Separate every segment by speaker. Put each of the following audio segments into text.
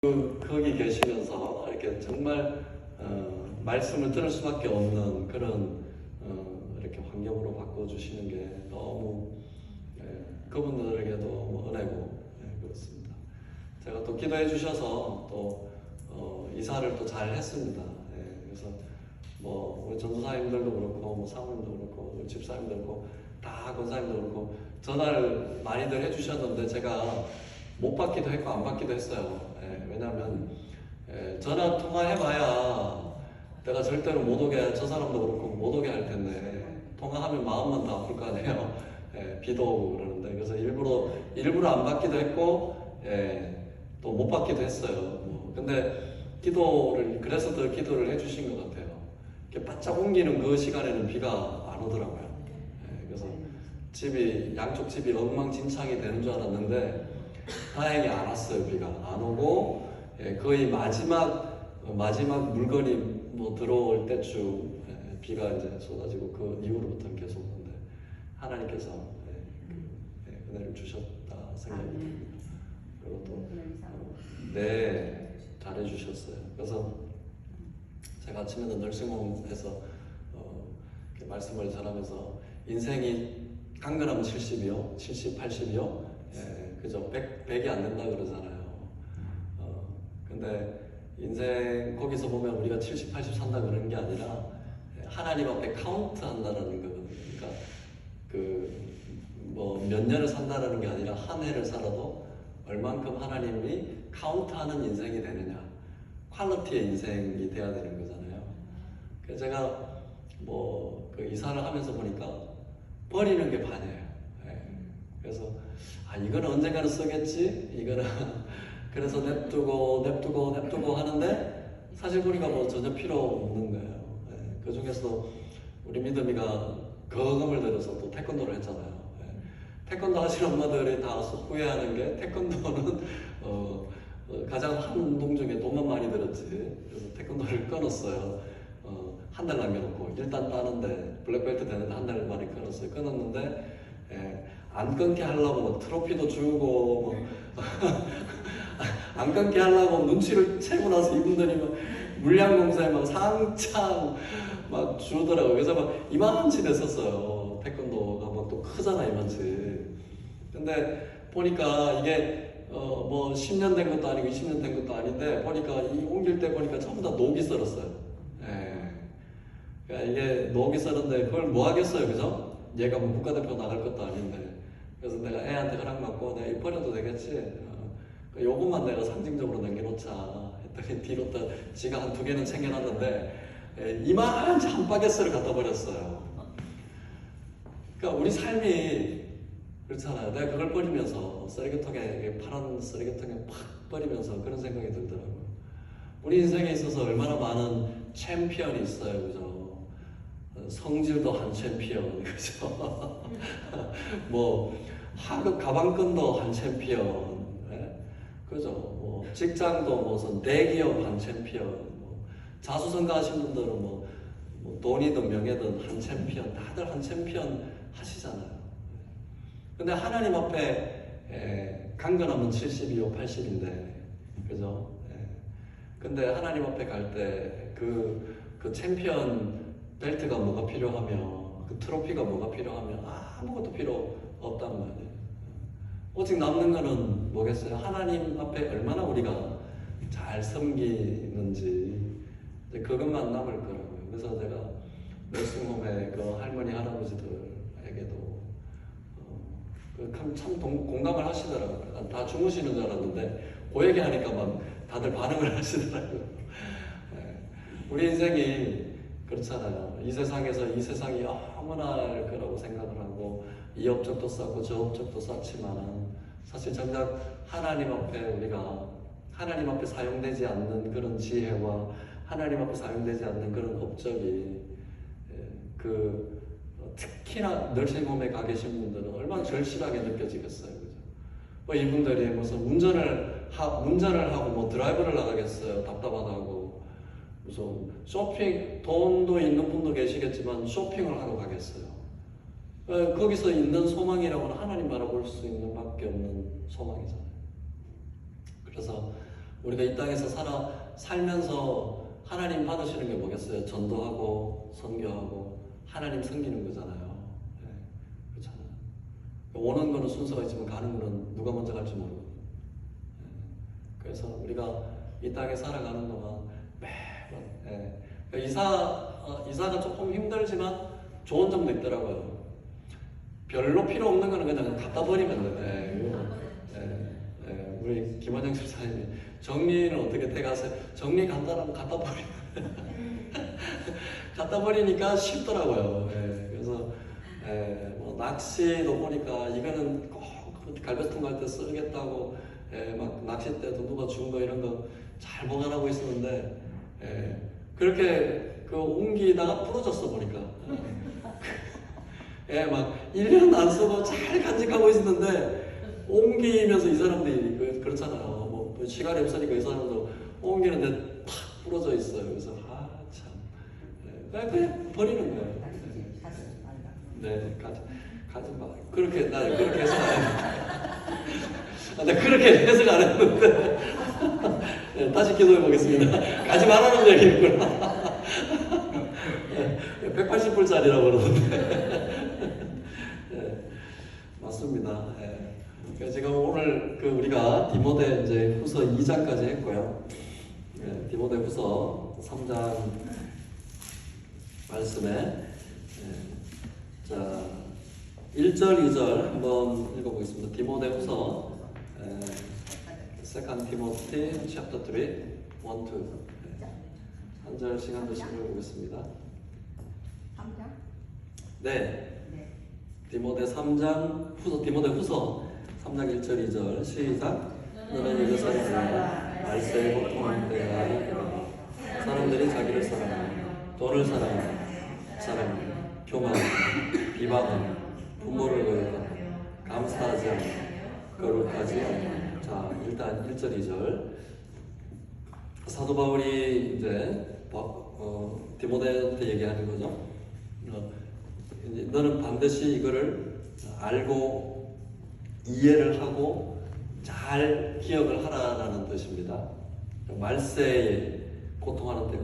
Speaker 1: 거기 계시면서 이렇게 정말 말씀을 들을 수밖에 없는 그런 이렇게 환경으로 바꿔주시는 게 너무 그분들에게도 너무 은혜고 그렇습니다. 제가 또 기도해 주셔서 또 이사를 또 잘 했습니다. 그래서 뭐 우리 전도사님들도 그렇고 뭐 사모님도 그렇고 우리 집사님도 그렇고 다 권사님도 그렇고 전화를 많이들 해주셨는데 제가 못 받기도 했고 안 받기도 했어요. 왜냐하면 전화 통화해봐야 내가 절대로 못 오게, 저 사람도 그렇고 못 오게 할 텐데 통화하면 마음만 더 아플 거 아니에요. 비도 오고 그러는데 그래서 일부러 안 받기도 했고 또 못 받기도 했어요. 근데 그래서 더 기도를 해주신 것 같아요. 이렇게 바짝 옮기는 그 시간에는 비가 안 오더라고요. 그래서 양쪽 집이 엉망진창이 되는 줄 알았는데 다행히 안 왔어요. 비가 안 오고 거의 마지막 물건이 뭐 들어올 때쯤 비가 이제 쏟아지고 그 이후로부터는 계속 오는데 하나님께서 은혜를 주셨다 생각이 듭니다. 그리고 또 잘해주셨어요. 그래서 제가 아침에도 널싱홈에서 말씀을 전하면서 인생이 한 그램 70이요, 70, 80이요, 그죠? 100이 안 된다 그러잖아요. 근데 인생 거기서 보면 우리가 70, 80 산다 그러는 게 아니라 하나님 앞에 카운트 한다라는 거거든요. 그러니까 뭐 몇 년을 산다라는 게 아니라 한 해를 살아도 얼만큼 하나님이 카운트하는 인생이 되느냐, 퀄리티의 인생이 돼야 되는 거잖아요. 그래서 제가 그 이사를 하면서 보니까 버리는 게 반이에요. 그래서 이거는 언젠가는 쓰겠지, 이거는 그래서 냅두고 하는데 사실 보니까 뭐 전혀 필요 없는 거예요. 그 중에서도 우리 믿음이가 거금을 들여서 또 태권도를 했잖아요. 태권도 하시는 엄마들이 다 후회하는 게 태권도는 가장 한 운동 중에 돈만 많이 들었지. 그래서 태권도를 끊었어요. 한 달 남겨놓고 일단 따는데 블랙벨트 되는데 한 달 만에 끊었는데 안 끊게 하려고 뭐 트로피도 주고 안 끊게 하려고 눈치를 채고 나서 이분들이 막 물량공사에 막 상창 막 주더라고요. 그래서 막 이만치 됐었어요. 태권도가 막 또 크잖아 이만치. 근데 보니까 이게 뭐 10년 된 것도 아니고 20년 된 것도 아닌데 보니까 옮길 때 보니까 전부 다 녹이 썰었어요. 그러니까 이게 녹이 썰었는데 그걸 뭐 하겠어요, 그죠? 얘가 뭐 국가대표 나갈 것도 아닌데. 그래서 내가 애한테 허락받고 내가 버려도 되겠지. 요것만 내가 상징적으로 남겨놓자 했더니 뒤로 또 지가 한 2개는 챙겨놨는데 이만한 한 바게스를 갖다 버렸어요. 그러니까 우리 삶이 그렇잖아요. 내가 그걸 버리면서 쓰레기통에, 파란 쓰레기통에 팍 버리면서 그런 생각이 들더라고요. 우리 인생에 있어서 얼마나 많은 챔피언이 있어요, 그죠? 성질도 한 챔피언, 그죠? 뭐 하급 가방끈도 한 챔피언, 그죠? 뭐 직장도 무슨 대기업 한 챔피언, 자수성가 하신 분들은 뭐 돈이든 명예든 한 챔피언, 다들 한 챔피언 하시잖아요. 근데 하나님 앞에 강건하면 70이요, 80인데, 그죠? 근데 하나님 앞에 갈 때 그 챔피언 벨트가 뭐가 필요하며, 그 트로피가 뭐가 필요하며, 아무것도 필요 없단 말이에요. 오직 남는 거는 뭐겠어요? 하나님 앞에 얼마나 우리가 잘 섬기는지, 그것만 남을 거라고요. 그래서 제가 널싱홈의 그 할머니, 할아버지들에게도 참 공감을 하시더라고요. 다 주무시는 줄 알았는데 그 얘기하니까 막 다들 반응을 하시더라고요. 우리 인생이 그렇잖아요. 이 세상에서 이 세상이 영원할 거라고 생각을 하고 이 업적도 쌓고 저 업적도 쌓지만 사실 정작 하나님 앞에 우리가 하나님 앞에 사용되지 않는 그런 지혜와 하나님 앞에 사용되지 않는 그런 업적이 특히나 널싱홈에 가 계신 분들은 얼마나 절실하게 느껴지겠어요, 그죠? 뭐 이분들이 무슨 운전을 하고 뭐 드라이브를 나가겠어요, 답답하다고. 무슨 쇼핑, 돈도 있는 분도 계시겠지만 쇼핑을 하러 가겠어요. 거기서 있는 소망이라고는 하나님 바라볼 수 있는 밖에 없는 소망이잖아요. 그래서 우리가 이 땅에서 살면서 하나님 받으시는 게 뭐겠어요? 전도하고 선교하고 하나님 섬기는 거잖아요. 네, 그렇잖아요. 오는 거는 순서가 있지만 가는 거는 누가 먼저 갈지 모르고. 네, 그래서 우리가 이 땅에 살아가는 동안 매번 이사가 조금 힘들지만 좋은 점도 있더라고요. 별로 필요 없는 거는 그냥 갖다 버리면 돼. 우리 김원영 집사님이 정리는 어떻게 돼가세요? 정리 간단하면 갖다 버리면 갖다 버리니까 쉽더라고요. 그래서 뭐 낚시도 보니까 이거는 꼭 갈배통 갈 때 쓰겠다고 막 낚싯대도 누가 준 거 이런 거 잘 보관하고 있었는데 그렇게 그 옮기다가 부러졌어 보니까 막 1년 안 쓰고 잘 간직하고 있었는데 옮기면서 이 사람들이 그렇잖아요. 뭐 시간이 없으니까 이 사람도 옮기는데 탁 부러져 있어요. 그래서 참 그냥 버리는 거예요. 네, 가지 마. 그렇게 나 그렇게 해석 안 했는데, 나 그렇게 해석 안 했는데, 네, 다시 기도해 보겠습니다. 가지 말라는 얘기구나. 180불짜리라고 그러는데, 네, 맞습니다. 네. 지금 오늘 우리가 디모데 이제 후서 2장까지 했고요. 네, 디모데 후서 3장 말씀에 자 1절 2절 한번 읽어보겠습니다. 디모데 후서 Second Timothy chapter 3 1, 2 한 절씩 한 절씩 읽어보겠습니다.
Speaker 2: 3장?
Speaker 1: 네. 디모데 3장 디모데 후서 3장 1절 2절 시작. 너는 이것을 말세에 고통할 때가 있다. 사람들이 자기를 사랑하며 돈을 사랑하며 교만하며 비방하며 부모를 거역하며 감사하지 않으며 거룩하지 않으며. 자, 일단 1절 2절 사도 바울이 이제 디모데한테 얘기하는 거죠. 너는 반드시 이거를 알고 이해를 하고 잘 기억을 하라라는 뜻입니다. 말세에 고통하는 때,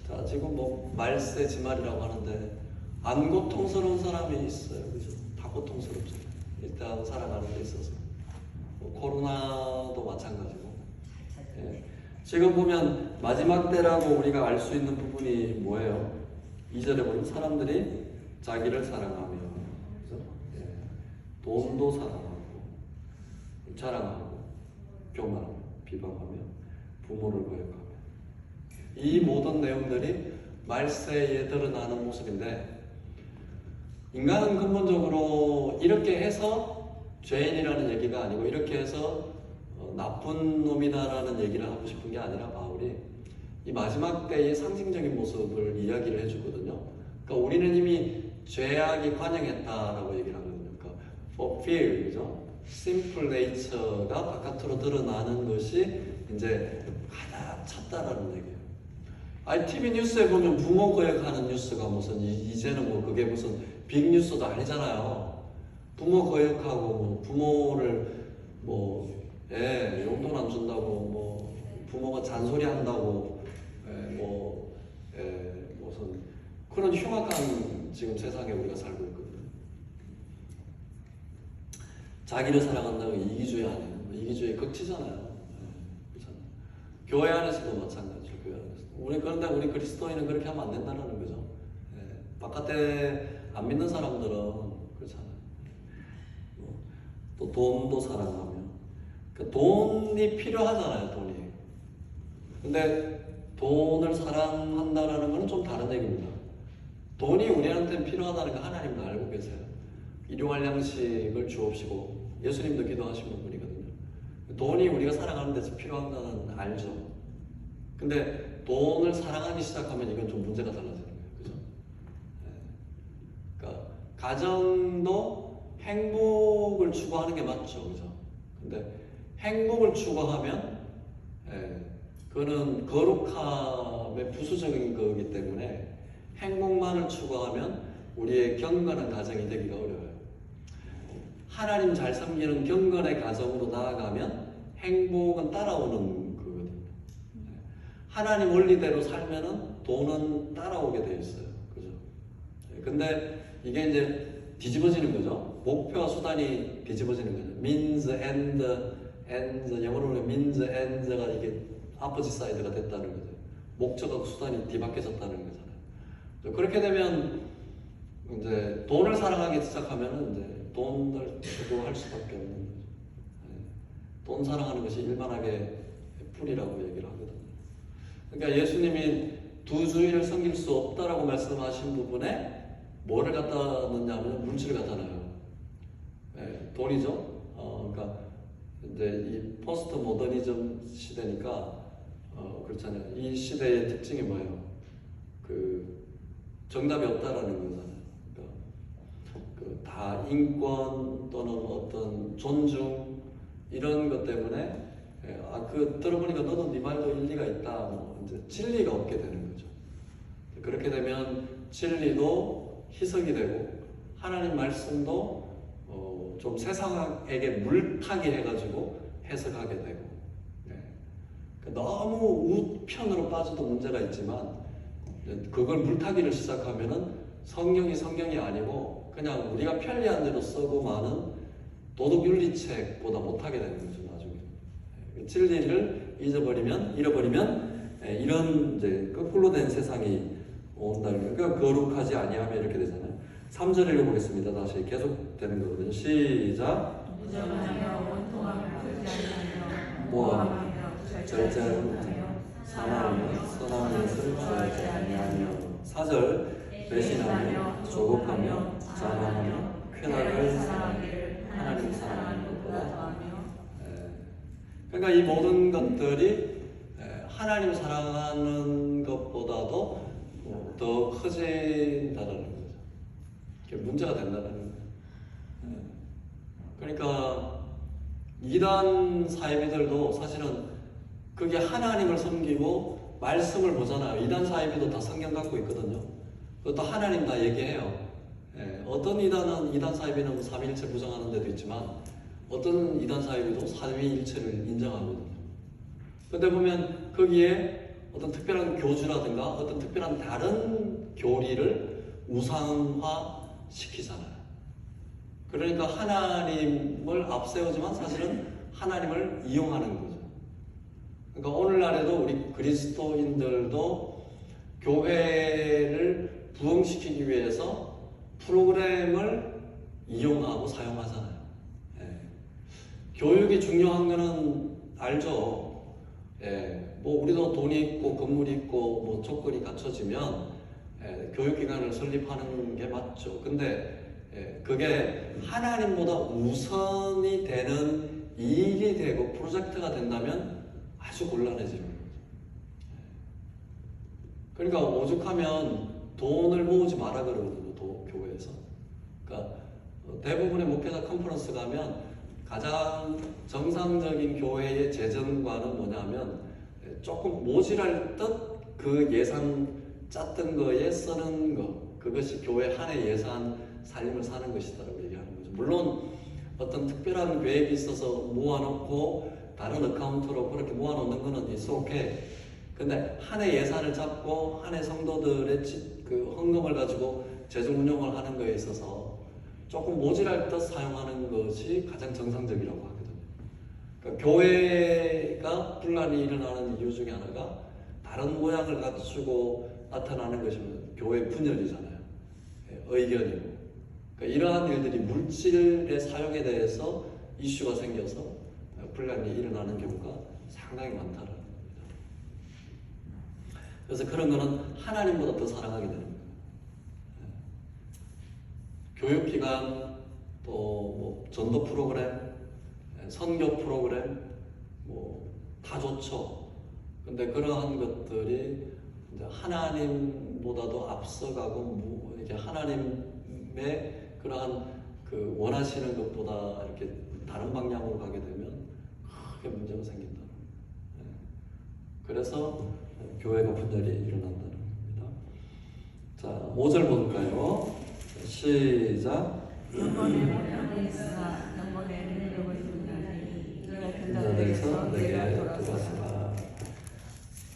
Speaker 1: 자 지금 뭐 말세 지말이라고 하는데 안 고통스러운 사람이 있어요, 그죠? 다 고통스럽잖아요. 일단 살아가는 데 있어서 뭐 코로나도 마찬가지고. 지금 보면 마지막 때라고 우리가 알 수 있는 부분이 뭐예요? 2절에 보면 사람들이 자기를 사랑하며, 그죠? 돈도 사랑하고, 자랑하고, 교만하고, 비방하며, 부모를 거역하며. 이 모든 내용들이 말세에 드러나는 모습인데, 인간은 근본적으로 이렇게 해서 죄인이라는 얘기가 아니고, 이렇게 해서 나쁜 놈이다라는 얘기를 하고 싶은 게 아니라 바울이 이 마지막 때의 상징적인 모습을 이야기를 해주거든요. 그러니까 우리는 이미 죄악이 관영했다라고 얘기를 하거든요. 그러니까 fulfill, 그죠? simple nature가 바깥으로 드러나는 것이 이제 가장 찼다라는 얘기예요. TV 뉴스에 보면 부모 거역하는 뉴스가 무슨 이제는 뭐 그게 무슨 빅 뉴스도 아니잖아요. 부모 거역하고 뭐 부모를 뭐 용돈 안 준다고 뭐 부모가 잔소리 한다고 무슨 그런 흉악한 지금 세상에 우리가 살고 있거든요. 자기를 사랑한다고 이기주의 아니에요. 이기주의 극치잖아요. 그렇잖아요. 교회 안에서도 마찬가지죠. 교회 안에서. 그런데 우리 그리스도인은 그렇게 하면 안 된다는 거죠. 바깥에 안 믿는 사람들은 그렇잖아요. 또 돈도 사랑하며. 돈이 필요하잖아요, 돈이. 근데 돈을 사랑한다라는 것은 좀 다른 얘기입니다. 돈이 우리한테 필요하다는 거 하나님도 알고 계세요. 일용할 양식을 주옵시고 예수님도 기도하신 분이거든요. 돈이 우리가 살아가는 데서 필요한 건 알죠. 근데 돈을 사랑하기 시작하면 이건 좀 문제가 달라지는 거예요. 그죠? 그러니까 가정도 행복을 추구하는 게 맞죠. 그죠? 근데 행복을 추구하면 그거는 거룩함의 부수적인 거기 때문에 행복만을 추구하면 우리의 경건한 가정이 되기가 어려워요. 하나님 잘 섬기는 경건의 가정으로 나아가면 행복은 따라오는 거거든요. 하나님 원리대로 살면은 돈은 따라오게 돼 있어요. 그죠? 근데 이게 이제 뒤집어지는 거죠. 목표와 수단이 뒤집어지는 거죠. means and 영어로는 means and가 이게 opposite side가 됐다는 거죠. 목적하고 수단이 뒤바뀌어졌다는 거잖아요. 그렇게 되면 이제 돈을 사랑하기 시작하면은 이제 돈을 추구할 수밖에 없는 거죠. 돈 사랑하는 것이 일반하게 풀이라고 얘기를 하거든요. 그러니까 예수님이 두 주인을 섬길 수 없다라고 말씀하신 부분에 뭐를 갖다 넣냐면 물질을 갖다 넣어요. 돈이죠. 그러니까 이제 이 포스트 모더니즘 시대니까 그렇잖아요. 이 시대의 특징이 뭐예요? 그 정답이 없다라는 거잖아요. 그러니까 다 인권 또는 어떤 존중 이런 것 때문에 들어보니까 너도 네 말도 일리가 있다. 뭐 이제 진리가 없게 되는 거죠. 그렇게 되면 진리도 희석이 되고 하나님 말씀도 좀 세상에게 물타기 해가지고 해석하게 되고 너무 우편으로 빠져도 문제가 있지만 그걸 물타기를 시작하면은 성경이 아니고 그냥 우리가 편리한 대로 쓰고 많은 도덕윤리책보다 못하게 되는 거죠. 나중에 진리를 잃어버리면 이런 이제 거꾸로 된 세상이 온다는 거예요. 그러니까 거룩하지 아니하면 이렇게 되잖아요. 3절 읽어보겠습니다. 다시 계속 되는 거거든요. 시작.
Speaker 2: 무정하며 원통하며 풀지 아니하며
Speaker 1: 모함하며 절제하지 못하며 사랑하며 선한 것을 좋아하지 아니하며 4절 배신하며 조급하며 자만하며 쾌락을 사랑하기를 하나님 사랑하는 것보다 더하며. 그러니까 이 모든 것들이 하나님 사랑하는 것보다도 더 커진다는 거죠. 이게 문제가 된다는 거예요. 그러니까 이단 사이비들도 사실은 그게 하나님을 섬기고 말씀을 보잖아요. 이단 사이비도 다 성경 갖고 있거든요. 그것도 하나님 다 얘기해요. 어떤 이단은 이단 사이비는 삼위일체 부정하는 데도 있지만 어떤 이단 사이비도 삼위일체를 인정하거든요. 근데 보면 거기에 어떤 특별한 교주라든가 어떤 특별한 다른 교리를 우상화 시키잖아요. 그러니까 하나님을 앞세우지만 사실은 하나님을 이용하는 거죠. 그러니까 오늘날에도 우리 그리스도인들도 교회를 부흥시키기 위해서 프로그램을 이용하고 사용하잖아요. 교육이 중요한 거는 알죠. 뭐 우리도 돈이 있고 건물이 있고 뭐 조건이 갖춰지면 교육기관을 설립하는 게 맞죠. 근데 그게 하나님보다 우선이 되는 일이 되고 프로젝트가 된다면 아주 곤란해지는 거죠. 그러니까 오죽하면 돈을 모으지 마라 그러거든요. 교회에서. 그러니까 대부분의 목회자 컨퍼런스 가면 가장 정상적인 교회의 재정관은 뭐냐면 조금 모질할 듯 그 예산 짰던 거에 쓰는 거, 그것이 교회 한 해 예산 살림을 사는 것이다라고 얘기하는 거죠. 물론 어떤 특별한 계획이 있어서 모아놓고 다른 어카운트로 그렇게 모아놓는 거는 is okay. 근데 한 해 예산을 잡고 한 해 성도들의 그 헌금을 가지고 재정 운영을 하는 거에 있어서 조금 모질할 듯 사용하는 것이 가장 정상적이라고 하거든요. 그러니까 교회가 분란이 일어나는 이유 중에 하나가 다른 모양을 갖추고 나타나는 것이면 교회 분열이잖아요. 의견이고. 그러니까 이러한 일들이 물질의 사용에 대해서 이슈가 생겨서 분란이 일어나는 경우가 상당히 많다는 겁니다. 그래서 그런 거는 하나님보다 더 사랑하게 되는 거예요. 교육기관, 또 뭐 전도 프로그램, 선교 프로그램, 뭐 다 좋죠. 근데 그러한 것들이 이제 하나님보다도 앞서가고 이렇게 하나님의 그러한 그 원하시는 것보다 이렇게 다른 방향으로 가게 되면 크게 문제가 생긴다는 거예요. 그래서 교회가 분열이 일어난다는 겁니다. 자, 5절 볼까요? 시작. 인자에서 내게 돌아서라.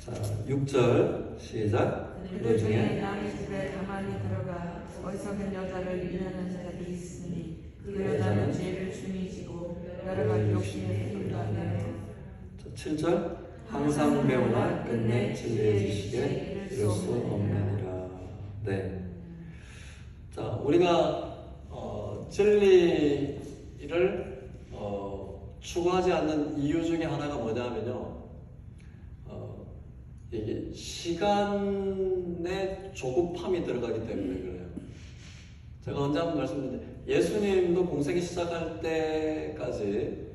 Speaker 1: 자, 6절 시작.
Speaker 2: 그들 중에 남의 집에 가만히 들어가 어리석은 여자를 유인하는 자들이 있으니 그 여자는 죄를 중히 지고 여러 가지 욕심에 힘도 안 내요.
Speaker 1: 7절 항상 배우나 끝내 진리의 지식에 이를 수 없느니라. 네. 자, 우리가 진리를 추구하지 않는 이유 중에 하나가 뭐냐면요, 이게 시간에 조급함이 들어가기 때문에 그래요. 제가 언제 한번 말씀드렸는데, 예수님도 공생이 시작할 때까지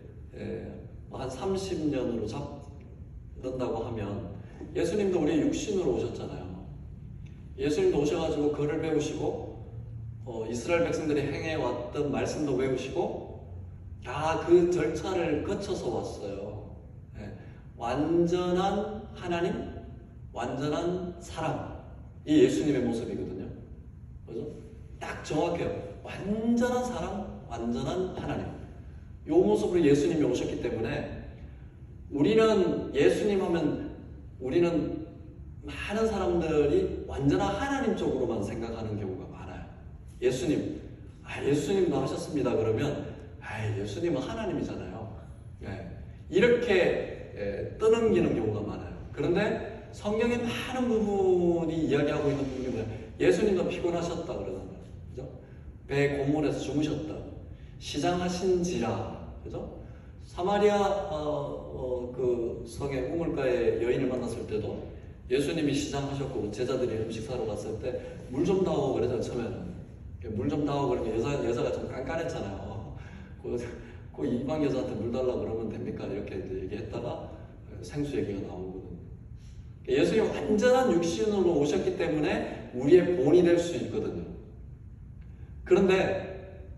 Speaker 1: 한 30년으로 잡는다고 하면, 예수님도 우리 육신으로 오셨잖아요. 예수님도 오셔가지고 글을 배우시고 이스라엘 백성들이 행해왔던 말씀도 외우시고 다 그 절차를 거쳐서 왔어요. 완전한 하나님, 완전한 사람, 이 예수님의 모습이거든요. 그죠? 딱 정확해요. 완전한 사람, 완전한 하나님. 이 모습으로 예수님이 오셨기 때문에 우리는 예수님 하면 우리는 많은 사람들이 완전한 하나님 쪽으로만 생각하는 경우가 많아요. 예수님, 예수님도 하셨습니다. 그러면 예수님은 하나님이잖아요. 이렇게 떠넘기는 경우가 많아요. 그런데 성경의 많은 부분이 이야기하고 있는 부분이 뭐예요? 예수님도 피곤하셨다 그러잖아요. 그죠? 배 고문에서 주무셨다. 시장하신지라. 그죠? 사마리아 그 성의 우물가에 여인을 만났을 때도 예수님이 시장하셨고 제자들이 음식 사러 갔을 때 물 좀 다오 그러잖아요. 처음에는 물 좀 다오 그러면 여자가 좀 깐깐했잖아요. 그 이방 여자한테 물 달라고 그러면 됩니까? 이렇게 이제 얘기했다가 생수 얘기가 나오거든요. 예수님이 완전한 육신으로 오셨기 때문에 우리의 본이 될 수 있거든요. 그런데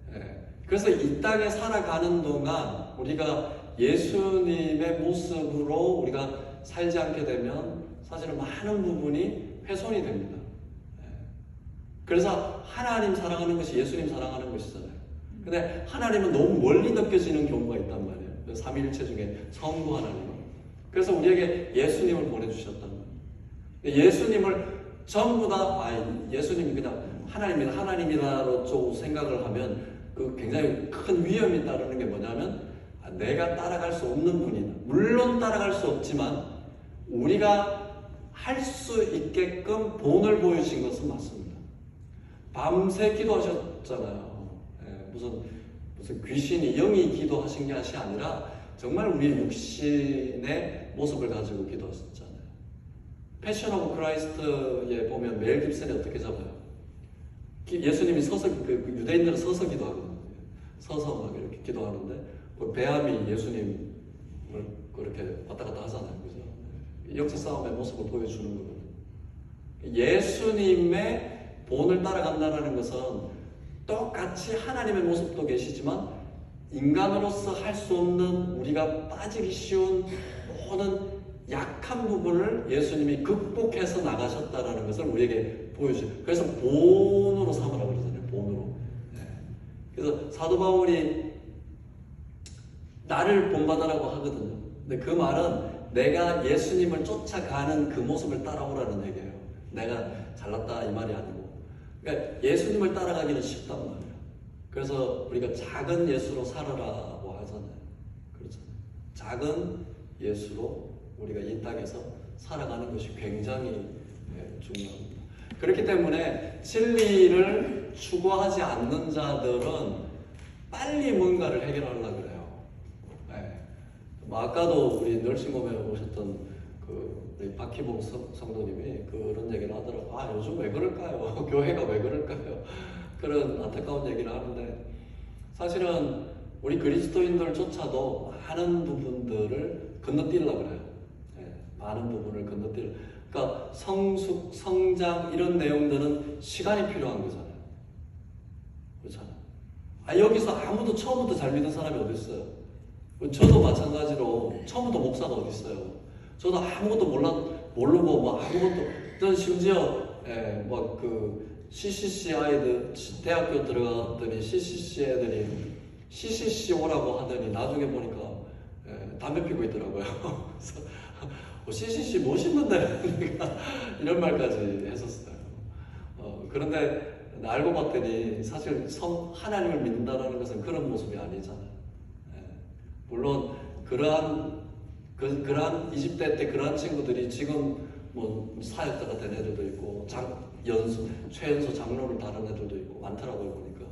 Speaker 1: 그래서 이 땅에 살아가는 동안 우리가 예수님의 모습으로 우리가 살지 않게 되면 사실은 많은 부분이 훼손이 됩니다. 그래서 하나님 사랑하는 것이 예수님 사랑하는 것이잖아요. 근데 하나님은 너무 멀리 느껴지는 경우가 있단 말이에요. 삼위일체 중에 성부 하나님은. 그래서 우리에게 예수님을 보내주셨단 말이에요. 예수님을 전부 다 예수님이 그냥 하나님이다로 쪽 생각을 하면 그 굉장히 큰 위험이 따르는 게 뭐냐면 내가 따라갈 수 없는 분이다. 물론 따라갈 수 없지만 우리가 할 수 있게끔 본을 보여주신 것은 맞습니다. 밤새 기도하셨잖아요. 무슨 귀신이 영이 기도하신 게 아니라 정말 우리의 육신의 모습을 가지고 기도하셨잖아요. 패션 오브 크라이스트에 보면 멜 깁슨이 어떻게 잡아요? 예수님이 서서 유대인들은 서서 기도하거든요. 서서 막 이렇게 기도하는데 배암이 예수님을 그렇게 왔다 갔다 하잖아요. 그죠? 역사 싸움의 모습을 보여주는 거거든요. 예수님의 본을 따라간다는 것은 똑같이 하나님의 모습도 계시지만 인간으로서 할 수 없는 우리가 빠지기 쉬운 모든 약한 부분을 예수님이 극복해서 나가셨다는 것을 우리에게 보여줘요. 그래서 본으로 삼으라고 그러잖아요. 본으로. 그래서 사도 바울이 나를 본받으라고 하거든요. 근데 그 말은 내가 예수님을 쫓아가는 그 모습을 따라오라는 얘기예요. 내가 잘났다 이 말이 아니고. 그러니까 예수님을 따라가기는 쉽단 말이에요. 그래서 우리가 작은 예수로 살아라고 하잖아요. 그렇잖아요. 작은 예수로 우리가 이 땅에서 살아가는 것이 굉장히 중요합니다. 그렇기 때문에 진리를 추구하지 않는 자들은 빨리 뭔가를 해결하려고 그래요. 아까도 우리 널싱홈에 오셨던 우리 박희봉 성도님이 그런 얘기를 하더라고요. 요즘 왜 그럴까요? 교회가 왜 그럴까요? 그런 안타까운 얘기를 하는데 사실은 우리 그리스도인들조차도 많은 부분들을 건너뛰려고 그래요. 많은 부분을 건너뛰려. 그러니까 성숙, 성장 이런 내용들은 시간이 필요한 거잖아요. 그렇잖아요. 여기서 아무도 처음부터 잘 믿은 사람이 어디 있어요? 저도 마찬가지로 처음부터 목사가 어디 있어요? 저도 아무것도 모르고 뭐 아무것도 저는 심지어 CCC 아이들 대학교 들어갔더니 CCC 애들이 CCC 오라고 하더니 나중에 보니까 담배 피고 있더라고요. 그래서 CCC 뭐 씻는데 이런 말까지 했었어요. 그런데 알고 봤더니 사실 하나님을 믿는다는 것은 그런 모습이 아니잖아요. 예. 물론 그러한 20대 때 그러한 친구들이 지금 뭐 사역자가 된 애들도 있고 최연소 장로를 다른 애들도 있고 많더라고요 보니까.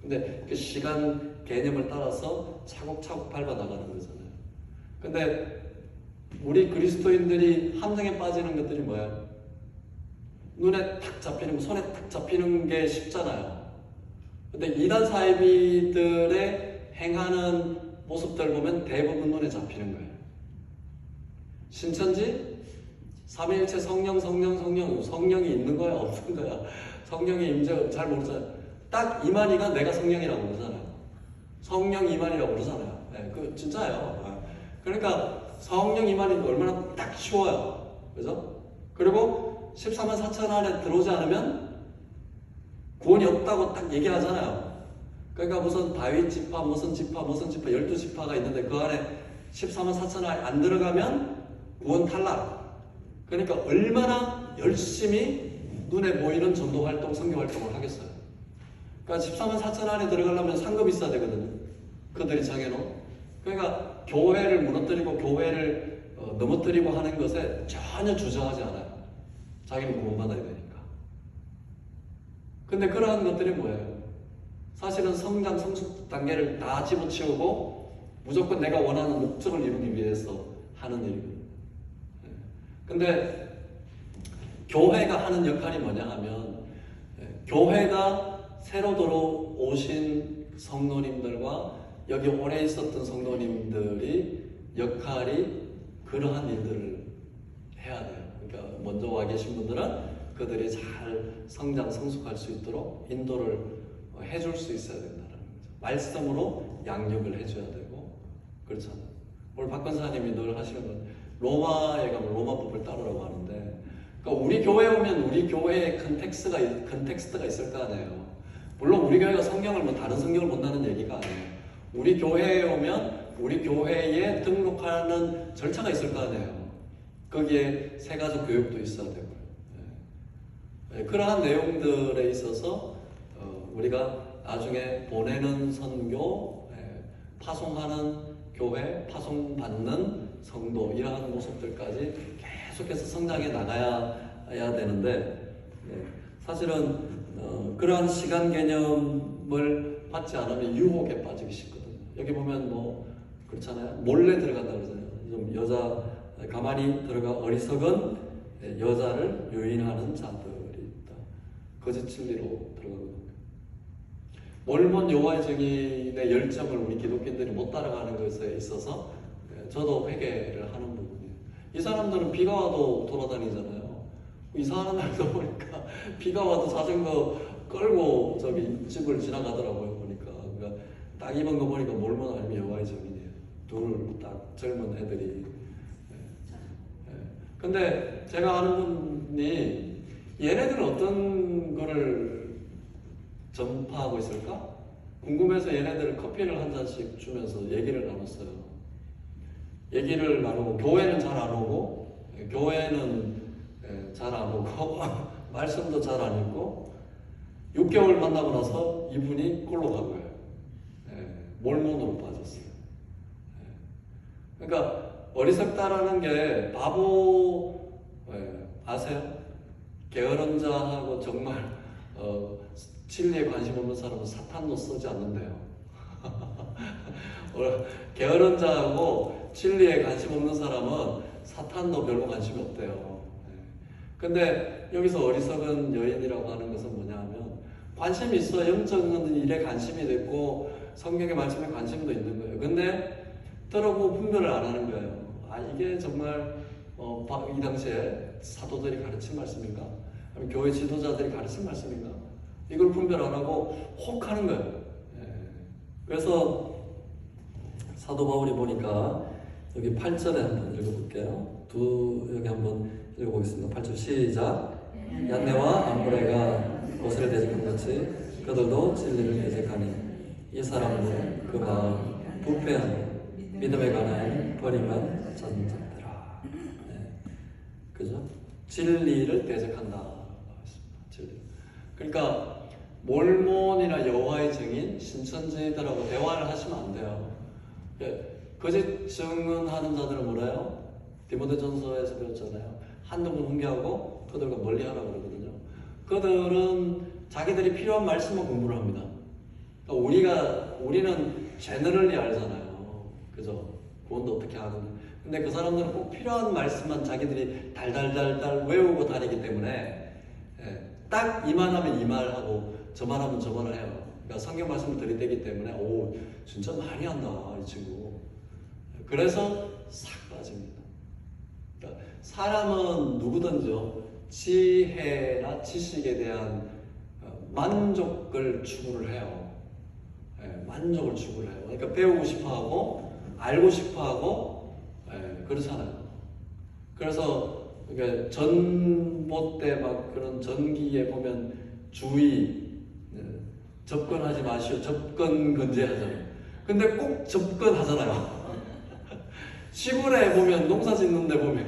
Speaker 1: 근데 그 시간 개념을 따라서 차곡차곡 밟아 나가는 거잖아요. 근데 우리 그리스도인들이 함정에 빠지는 것들이 뭐예요? 눈에 탁 잡히는 거, 손에 탁 잡히는 게 쉽잖아요. 근데 이단 사이비들의 행하는 모습들 보면 대부분 눈에 잡히는 거예요. 신천지 삼위일체 성령이 있는 거야 없는 거야? 성령의 임재 잘 모르잖아요. 딱 이만희가 내가 성령이라고 그러잖아요. 성령 이만희라고 그러잖아요. 네, 그 진짜예요. 네. 그러니까 성령 이만희가 얼마나 딱 쉬워요. 그죠? 그리고 14만 4천 안에 들어오지 않으면 구원이 없다고 딱 얘기하잖아요. 그러니까 무슨 다윗 지파, 무슨 지파, 12지파가 있는데 그 안에 14만 4천 안에 안 들어가면 구원 탈락. 그러니까 얼마나 열심히 눈에 보이는 전도 활동, 선교 활동을 하겠어요. 그러니까 14만 4천 안에 들어가려면 상급이 있어야 되거든요. 그들이 정해놓은. 그러니까 교회를 무너뜨리고 교회를 넘어뜨리고 하는 것에 전혀 주저하지 않아요. 자기는 구원받아야 되니까. 근데 그러한 것들이 뭐예요? 사실은 성장, 성숙 단계를 다 집어치우고 무조건 내가 원하는 목적을 이루기 위해서 하는 일이거든요. 근데 교회가 하는 역할이 뭐냐 하면 교회가 새로 들어오신 성도님들과 여기 오래 있었던 성도님들이 역할이 그러한 일들을 해야 돼요. 그러니까 먼저 와 계신 분들은 그들이 잘 성장, 성숙할 수 있도록 인도를 해줄 수 있어야 된다는 거죠. 말씀으로 양육을 해줘야 되고 그렇잖아요. 오늘 박 권사님이 늘 하시는 건 로마에 가면 로마법을 따르라고 하는데 그러니까 우리 교회에 오면 우리 교회의 컨텍스트가 있을 거 아니에요. 물론 우리 교회가 성경을 다른 성경을 본다는 얘기가 아니에요. 우리 교회에 오면 우리 교회에 등록하는 절차가 있을 거 아니에요. 거기에 세가족 교육도 있어야 되고요. 그러한 내용들에 있어서 우리가 나중에 보내는 선교, 파송하는 교회, 파송받는 성도 이러한 모습들까지 계속해서 성장해 나가야 되는데 사실은 그러한 시간 개념을 받지 않으면 유혹에 빠지기 쉽거든요. 여기 보면 뭐 그렇잖아요. 몰래 들어간다 그러잖아요. 좀 여자 가만히 들어가 어리석은 여자를 유인하는 자들이 있다. 거짓 진리로 들어가거든요. 몰몬 여호와의 증인의 열정을 우리 기독교인들이 못 따라가는 것에 있어서 저도 회개를 하는 부분이에요. 이 사람들은 비가 와도 돌아다니잖아요. 이상한 날도 보니까 비가 와도 자전거 끌고 저기 집을 지나가더라고요. 보니까 그러니까 딱 입은 거 보니까 몰몬 아니면 여호와의 증인이에요. 둘 딱 젊은 애들이. 근데 제가 아는 분이 얘네들은 어떤 거를 전파하고 있을까? 궁금해서 얘네들 커피를 한 잔씩 주면서 얘기를 나눴어요. 얘기를 나누고 교회는 잘 안 오고 교회는 잘 안 오고 말씀도 잘 안 읽고 6개월 만나고 나서 이분이 꼴로 간 거예요. 몰몬으로 빠졌어요. 그러니까 어리석다라는 게 바보 아세요? 게으른 자하고 정말 진리에 관심 없는 사람은 사탄도 쓰지 않는데요. 게으른 자하고 진리에 관심 없는 사람은 사탄도 별로 관심이 없대요. 근데 여기서 어리석은 여인이라고 하는 것은 뭐냐 하면 관심이 있어. 영적인 일에 관심이 있고 성경의 말씀에 관심도 있는 거예요. 근데 들어보고 분별을 안 하는 거예요. 이게 정말 이 당시에 사도들이 가르친 말씀인가? 아니면 교회 지도자들이 가르친 말씀인가? 이걸 분별 안 하고 혹하는 거예요. 그래서 사도 바울이 보니까 여기 8절에 한번 읽어볼게요. 여기 한번 읽어보겠습니다. 8절 시작. 얀네와 암브레가 옷을 대적한 같이 그들도 진리를 대적하니 이 사람은 그 마음 부패하고 믿음에 관하여 버림만 찾는 자들아. 그죠? 진리를 대적한다. 진리. 그러니까 몰몬이나 여호와의 증인, 신천지들하고 대화를 하시면 안 돼요. 거짓 증언하는 자들은 뭐래요? 디모데전서에서 배웠잖아요. 한두 번 훈계하고 그들과 멀리하라고 그러거든요. 그들은 자기들이 필요한 말씀만 공부를 합니다. 그러니까 우리는 제너럴리 알잖아요. 그죠? 구원도 어떻게 하는지. 근데 그 사람들은 꼭 필요한 말씀만 자기들이 달달달달 외우고 다니기 때문에 딱 이만하면 이 말하고 저만 하면 저 말을 해요. 그러니까 성경 말씀을 들이대기 때문에 오 진짜 많이 한다 이 친구. 그래서 싹 빠집니다. 그러니까 사람은 누구든지요 지혜나 지식에 대한 만족을 추구를 해요. 만족을 추구를 해요. 그러니까 배우고 싶어하고 알고 싶어하고 그렇잖아요. 그래서 그러니까 전보 때 막 그런 전기에 보면 주의 접근하지 마시오. 접근 금지하잖아요. 근데 꼭 접근하잖아요. 시골에 보면 농사 짓는데 보면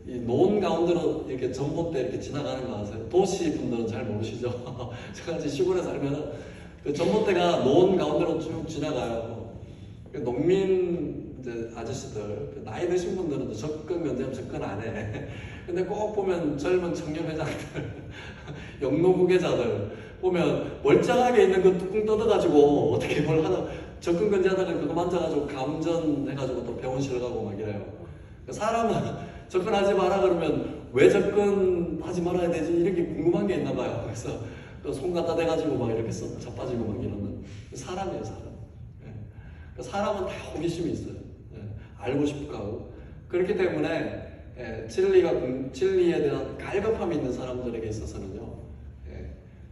Speaker 1: 이 논 가운데로 이렇게 전봇대 이렇게 지나가는 거 아세요? 도시 분들은 잘 모르시죠? 제가 시골에 살면은 그 전봇대가 논 가운데로 쭉 지나가요. 농민 이제 아저씨들 나이 드신 분들은 접근 면제하면 접근 안 해. 근데 꼭 보면 젊은 청년 회장들, 영농 후계자들 보면 멀쩡하게 있는 그 뚜껑 뜯어가지고 어떻게 뭘 하나 접근 금지하다가 그거 만져가지고 감전해가지고 또 병원실 가고 막 이래요. 사람은 접근하지 마라 그러면 왜 접근하지 말아야 되지? 이런 게 궁금한 게 있나 봐요. 그래서 손 갖다 대가지고 막 이렇게 자빠지고 막 이러는 사람이에요, 사람. 사람은 다 호기심이 있어요. 알고 싶고 하고. 그렇기 때문에 진리에 대한 갈급함이 있는 사람들에게 있어서는요,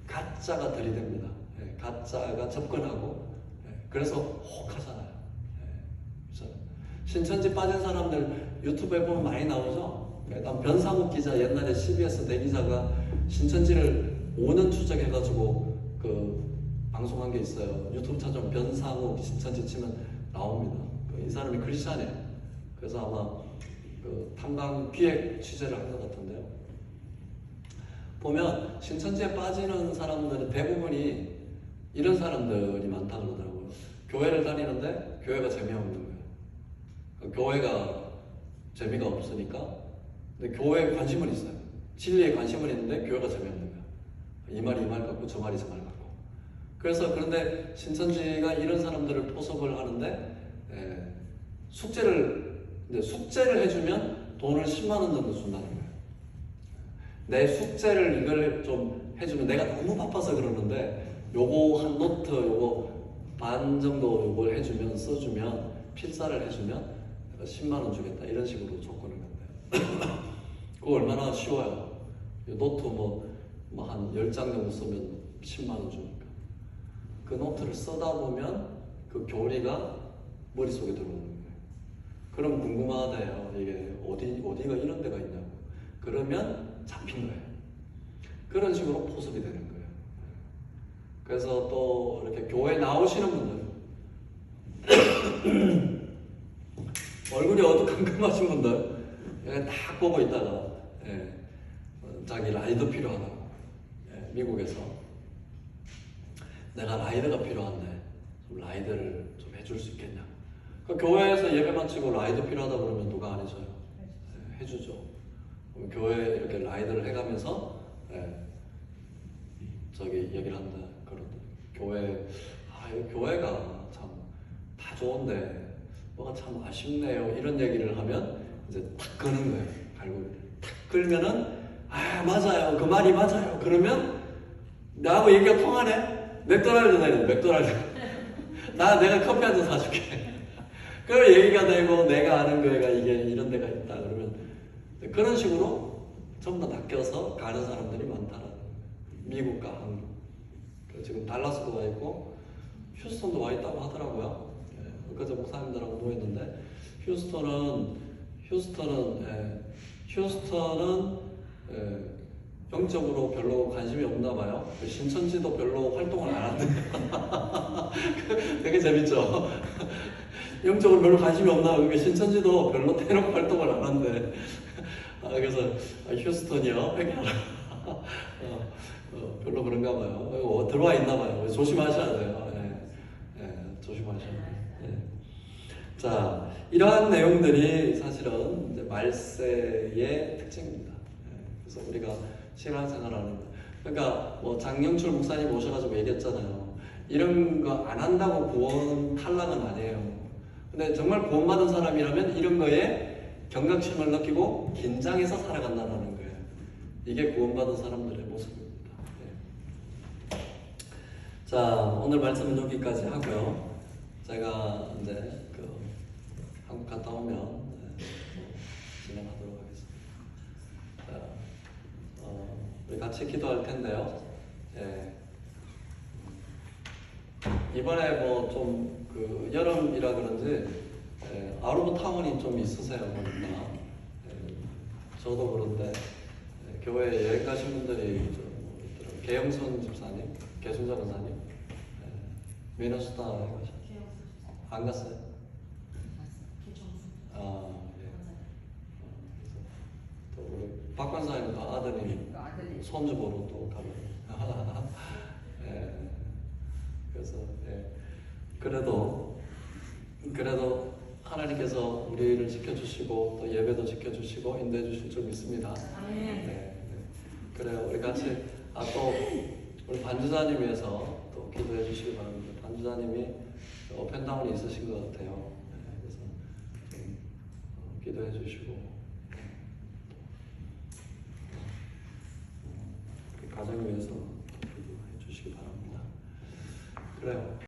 Speaker 1: 가짜가 들이댑니다. 가짜가 접근하고, 그래서 혹하잖아요. 그렇죠? 신천지 빠진 사람들 유튜브에 보면 많이 나오죠. 일단 변상욱 기자 옛날에 CBS 대기자가 신천지를 5년 추적해가지고 방송한 게 있어요. 유튜브 찾아보면 변상욱 신천지 치면 나옵니다. 이 사람이 크리스찬이에요. 그래서 아마 탐방 기획 취재를 한 것 같은데요. 보면 신천지에 빠지는 사람들은 대부분이 이런 사람들이 많다고 그러더라고요. 교회를 다니는데 교회가 재미없는 거예요. 교회가 재미가 없으니까 근데 교회에 관심은 있어요. 진리에 관심은 있는데 교회가 재미없는 거예요. 이 말이 이 말 같고 저 말이 저 말 같고. 그래서 그런데 신천지가 이런 사람들을 포섭을 하는데 숙제를 해주면 돈을 10만 원 정도 준다는 거예요. 내 숙제를 이걸 좀 해주면 내가 너무 바빠서 그러는데 요거 한 노트 요거 반 정도 요걸 해주면 써주면 필사를 해주면 내가 10만 원 주겠다 이런 식으로 조건을 건대요. 그거 얼마나 쉬워요. 노트 한 10장 정도 쓰면 10만 원 주니까 그 노트를 써다 보면 그 교리가 머릿속에 들어오는 거예요. 그럼 궁금하대요. 이게 어디가 이런 데가 있냐고. 그러면 잡힌 거예요. 그런 식으로 포섭이 되는 거예요. 그래서 또 이렇게 교회 나오시는 분들 얼굴이 어두컴컴하신 분들 딱 보고 있다가 자기 라이더 필요하다고 미국에서 내가 라이더가 필요한데 좀 라이더를 좀 해줄 수 있겠냐. 교회에서 예배 마치고 라이더 필요하다 그러면 누가 안 해줘요? 해주죠. 그럼 교회 이렇게 라이더를 해가면서 저기 얘기를 한다. 교회가 참 다 좋은데 뭐가 참 아쉽네요. 이런 얘기를 하면 이제 탁 끄는 거예요. 갈고리 탁 끌면은 맞아요. 그 말이 맞아요. 그러면 나하고 얘기가 통하네. 맥도날드 다니는 맥도날드. 내가 커피 한 잔 사줄게. 그럼 얘기가 되고 내가 아는 거가 이게 이런 데가 있다 그러면 그런 식으로 전부 다 낚여서 가는 사람들이 많다라는 거예요. 미국과 한국. 지금 달라스도 와 있고 휴스턴도 와 있다고 하더라고요. 그저 목사님들하고 모였는데 휴스턴은 영적으로 별로 관심이 없나 봐요. 신천지도 별로 활동을 안 한대. 되게 재밌죠. 영적으로 별로 관심이 없나 봐요. 신천지도 별로 대놓고 활동을 안 한대. 그래서 휴스턴이요? 회개하라. 별로 그런가 봐요. 들어와 있나 봐요. 조심하셔야 돼요. 조심하셔야 돼요. 자, 이러한 내용들이 사실은 이제 말세의 특징입니다. 그래서 우리가 신앙생활하는 거. 그러니까 뭐 장영출 목사님 오셔가지고 얘기했잖아요. 이런 거 안 한다고 구원 탈락은 아니에요. 근데 정말 구원받은 사람이라면 이런 거에 경각심을 느끼고 긴장해서 살아간다는 거예요. 이게 구원받은 사람들의 모습입니다. 자, 오늘 말씀은 여기까지 하고요. 제가 이제 한국 갔다 오면 진행하도록 하겠습니다. 자, 우리 같이 기도할 텐데요. 이번에 뭐 좀 여름이라 그런지 아르고 타운이 좀 있으세요 보니까. 저도 그런데 교회에 여행 가신 분들이 좀 있더라고요. 계영선 집사님, 계순자 권사님, 미네소타 가셨어요? 안 갔어요? 그래서 또 우리 박 권사님도 아드님 손주 보러 또 가고. 그래서 그래도 하나님께서 우리를 지켜주시고 또 예배도 지켜주시고 인도해 주실 줄 믿습니다. 그래요. 우리 같이 또 우리 반주자님 위해서 또 기도해 주시기 바랍니다. 반주자님이 오펜다운이 있으신 것 같아요. 그래서 기도해 주시고 가정 위해서 기도해 주시기 바랍니다. 그래요.